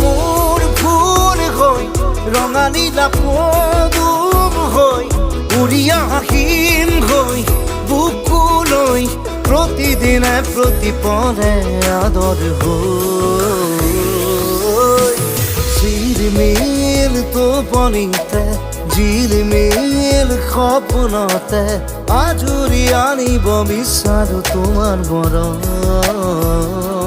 মোৰ ফুল হৈ ৰঙা নীলা পদুম হৈ উৰি আহিম হৈ বুকুলৈ প্ৰতিদিনে প্ৰতিপদে আদৰ হৈ ঝিলমিল টোপনিতে ঝিলমিল সপোনতে আজৰি আনিব বিচাৰো তোমাৰ মৰম